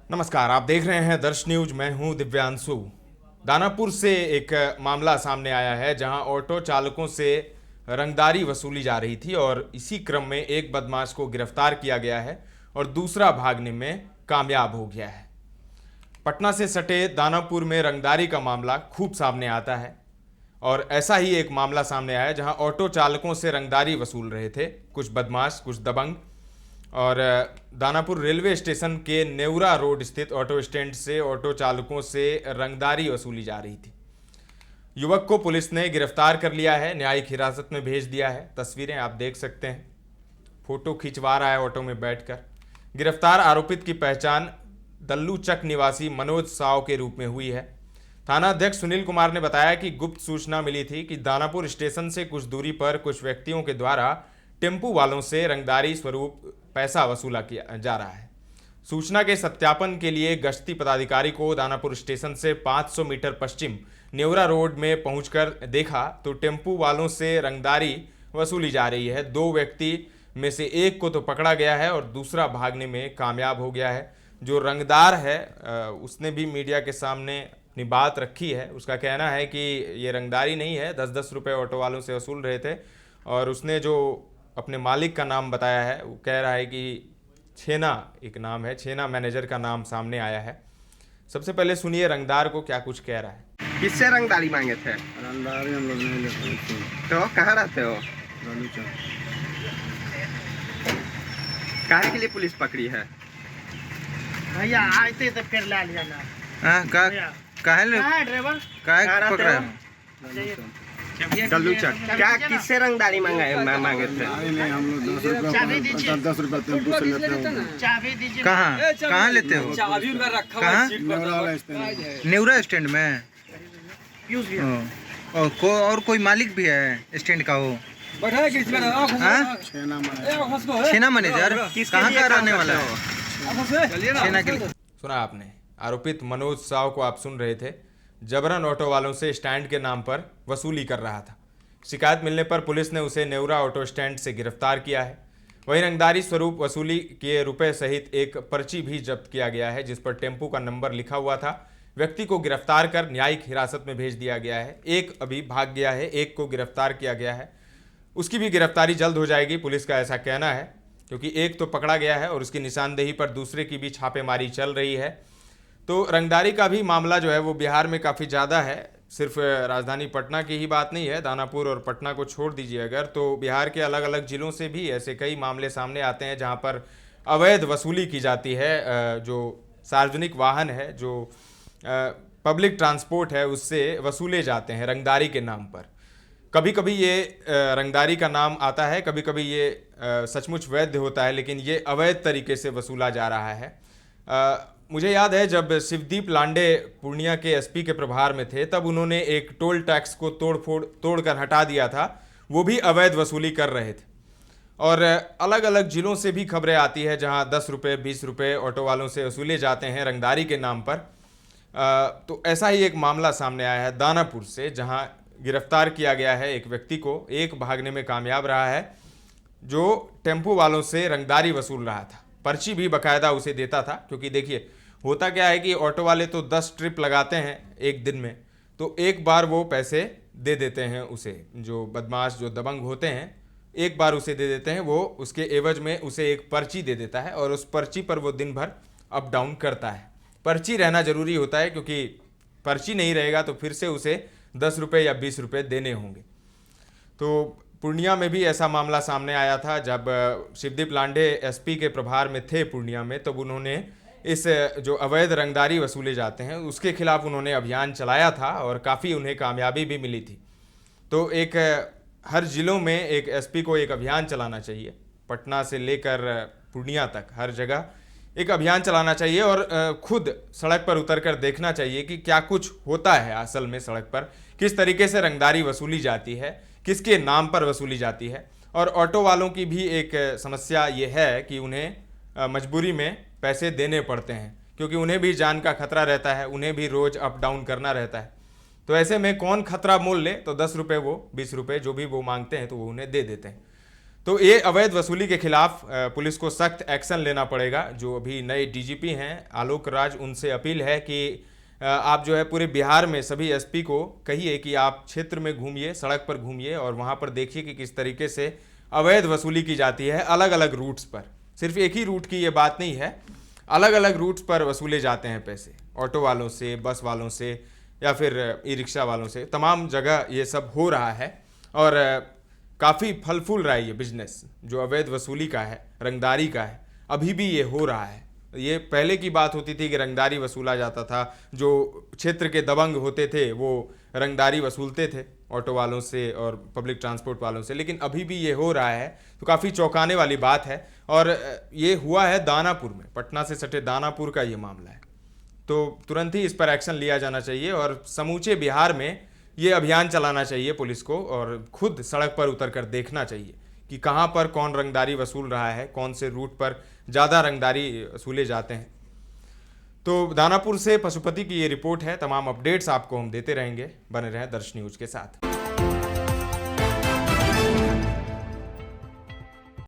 नमस्कार, आप देख रहे हैं दर्श न्यूज। मैं हूं दिव्यांशु। दानापुर से एक मामला सामने आया है जहां ऑटो चालकों से रंगदारी वसूली जा रही थी और इसी क्रम में एक बदमाश को गिरफ्तार किया गया है और दूसरा भागने में कामयाब हो गया है। पटना से सटे दानापुर में रंगदारी का मामला खूब सामने आता है और ऐसा ही एक मामला सामने आया जहां ऑटो चालकों से रंगदारी वसूल रहे थे कुछ बदमाश, कुछ दबंग। और दानापुर रेलवे स्टेशन के नेवरा रोड स्थित ऑटो स्टैंड से ऑटो चालकों से रंगदारी वसूली जा रही थी। युवक को पुलिस ने गिरफ्तार कर लिया है, न्यायिक हिरासत में भेज दिया है। तस्वीरें आप देख सकते हैं, फोटो खिंचवा रहा है ऑटो में बैठकर। गिरफ्तार आरोपित की पहचान दल्लू चक निवासी मनोज साव के रूप में हुई है। थाना अध्यक्ष सुनील कुमार ने बताया कि गुप्त सूचना मिली थी कि दानापुर स्टेशन से कुछ दूरी पर कुछ व्यक्तियों के द्वारा टेम्पू वालों से रंगदारी स्वरूप पैसा वसूला किया जा रहा है। सूचना के सत्यापन के लिए गश्ती पदाधिकारी को दानापुर स्टेशन से 500 मीटर पश्चिम नेवरा रोड में पहुंचकर देखा तो टेम्पू वालों से रंगदारी वसूली जा रही है। 2 व्यक्ति में से एक को तो पकड़ा गया है और दूसरा भागने में कामयाब हो गया है। जो रंगदार है उसने भी मीडिया के सामने अपनी बात रखी है। उसका कहना है कि ये रंगदारी नहीं है, 10-10 रुपये ऑटो वालों से वसूल रहे थे। और उसने जो अपने मालिक का नाम बताया है, वो कह रहा है कि छेना एक नाम है, छेना मैनेजर का नाम सामने आया है। सबसे पहले सुनिए रंगदार को क्या कुछ कह रहा है। किससे रंगदारी मांगे थे? रंगदारी हम लोग नहीं लेते थे। तो कहाँ रहते हो? लालू चौक। काहे के लिए पुलिस पकड़ी है? भैया आते तो फिर ला लिया ना। हाँ, काहे ड्राइवर काहे कहाँ पकड़ रहते रहे हो? हैं? दल्लू चक। क्या किससे रंगदारी मांगे थे? रंगदारी नहीं, हम लोग 10 चाबी रुपये दीजिए। 10 रुपये टेम्पू से लेते हैं। चाबी दीजिए। कहाँ लेते हो? कहाँ? नेवरा वाला स्टैंड। नेवरा स्टैंड में। यूज भी और कोई मालिक भी है स्टैंड का? हो हाँ? छेना माने। सेना मैनेजर किसके कहाँ लिए का काम रहने वाला करते है? हो? सेना के लिए। सुना आपने, आरोपित मनोज साव को आप सुन रहे थे। जबरन ऑटो वालों से स्टैंड के नाम पर वसूली कर रहा था। शिकायत मिलने पर पुलिस ने उसे नेवरा ऑटो स्टैंड से गिरफ्तार किया है। वहीं रंगदारी स्वरूप वसूली किए रुपए सहित एक पर्ची भी जब्त किया गया है जिस पर टेम्पू का नंबर लिखा हुआ था। व्यक्ति को गिरफ्तार कर न्यायिक हिरासत में भेज दिया गया है। एक अभी भाग गया है, एक को गिरफ्तार किया गया है। उसकी भी गिरफ्तारी जल्द हो जाएगी, पुलिस का ऐसा कहना है, क्योंकि एक तो पकड़ा गया है और उसकी निशानदेही पर दूसरे की भी छापेमारी चल रही है। तो रंगदारी का भी मामला जो है वो बिहार में काफ़ी ज़्यादा है। सिर्फ राजधानी पटना की ही बात नहीं है, दानापुर और पटना को छोड़ दीजिए अगर, तो बिहार के अलग अलग ज़िलों से भी ऐसे कई मामले सामने आते हैं जहां पर अवैध वसूली की जाती है। जो सार्वजनिक वाहन है, जो पब्लिक ट्रांसपोर्ट है, उससे वसूले जाते हैं रंगदारी के नाम पर। कभी कभी ये रंगदारी का नाम आता है, कभी कभी ये सचमुच वैध होता है, लेकिन ये अवैध तरीके से वसूला जा रहा है। मुझे याद है जब शिवदीप लांडे पूर्णिया के एसपी के प्रभार में थे तब उन्होंने एक टोल टैक्स को तोड़कर हटा दिया था। वो भी अवैध वसूली कर रहे थे। और अलग अलग ज़िलों से भी खबरें आती है जहां 10 रुपये 20 रुपये ऑटो वालों से वसूले जाते हैं रंगदारी के नाम पर। तो ऐसा ही एक मामला सामने आया है दानापुर से, जहां गिरफ्तार किया गया है एक व्यक्ति को। एक भागने में कामयाब रहा है जो टेम्पू वालों से रंगदारी वसूल रहा था। पर्ची भी बकायदा उसे देता था, क्योंकि देखिए होता क्या है कि ऑटो वाले तो 10 ट्रिप लगाते हैं एक दिन में, तो एक बार वो पैसे दे देते हैं उसे। जो बदमाश, जो दबंग होते हैं, एक बार उसे दे देते हैं, वो उसके एवज में उसे एक पर्ची दे देता है और उस पर्ची पर वो दिन भर अप डाउन करता है। पर्ची रहना ज़रूरी होता है, क्योंकि पर्ची नहीं रहेगा तो फिर से उसे 10 रुपये या 20 रुपये देने होंगे। तो पूर्णिया में भी ऐसा मामला सामने आया था जब शिवदीप लांडे एसपी के प्रभार में थे पूर्णिया में, तब उन्होंने इस जो अवैध रंगदारी वसूले जाते हैं उसके खिलाफ उन्होंने अभियान चलाया था और काफ़ी उन्हें कामयाबी भी मिली थी। तो एक हर ज़िलों में एक एसपी को एक अभियान चलाना चाहिए, पटना से लेकर पूर्णिया तक हर जगह एक अभियान चलाना चाहिए और खुद सड़क पर उतर कर देखना चाहिए कि क्या कुछ होता है असल में सड़क पर, किस तरीके से रंगदारी वसूली जाती है, किसके नाम पर वसूली जाती है। और ऑटो वालों की भी एक समस्या ये है कि उन्हें मजबूरी में पैसे देने पड़ते हैं, क्योंकि उन्हें भी जान का खतरा रहता है, उन्हें भी रोज़ अप डाउन करना रहता है। तो ऐसे में कौन खतरा मोल ले, तो 10 रुपये वो 20 रुपये जो भी वो मांगते हैं तो वो उन्हें दे देते हैं। तो ये अवैध वसूली के खिलाफ पुलिस को सख्त एक्शन लेना पड़ेगा। जो अभी नए डीजीपी हैं आलोक राज, उनसे अपील है कि आप जो है पूरे बिहार में सभी एसपी को कहिए कि आप क्षेत्र में घूमिए, सड़क पर घूमिए और वहाँ पर देखिए कि किस तरीके से अवैध वसूली की जाती है। अलग अलग रूट्स पर, सिर्फ एक ही रूट की ये बात नहीं है, अलग अलग रूट्स पर वसूले जाते हैं पैसे, ऑटो वालों से, बस वालों से या फिर ई रिक्शा वालों से, तमाम जगह ये सब हो रहा है। और काफ़ी फल फूल रहा है ये बिजनेस जो अवैध वसूली का है, रंगदारी का है, अभी भी ये हो रहा है। ये पहले की बात होती थी कि रंगदारी वसूला जाता था, जो क्षेत्र के दबंग होते थे वो रंगदारी वसूलते थे ऑटो वालों से और पब्लिक ट्रांसपोर्ट वालों से, लेकिन अभी भी ये हो रहा है तो काफ़ी चौंकाने वाली बात है। और ये हुआ है दानापुर में, पटना से सटे दानापुर का ये मामला है। तो तुरंत ही इस पर एक्शन लिया जाना चाहिए और समूचे बिहार में ये अभियान चलाना चाहिए पुलिस को और खुद सड़क पर उतर कर देखना चाहिए कि कहाँ पर कौन रंगदारी वसूल रहा है, कौन से रूट पर ज़्यादा रंगदारी वसूले जाते हैं। तो दानापुर से पशुपति की ये रिपोर्ट है। तमाम अपडेट्स आपको हम देते रहेंगे, बने रहें दर्श न्यूज के साथ।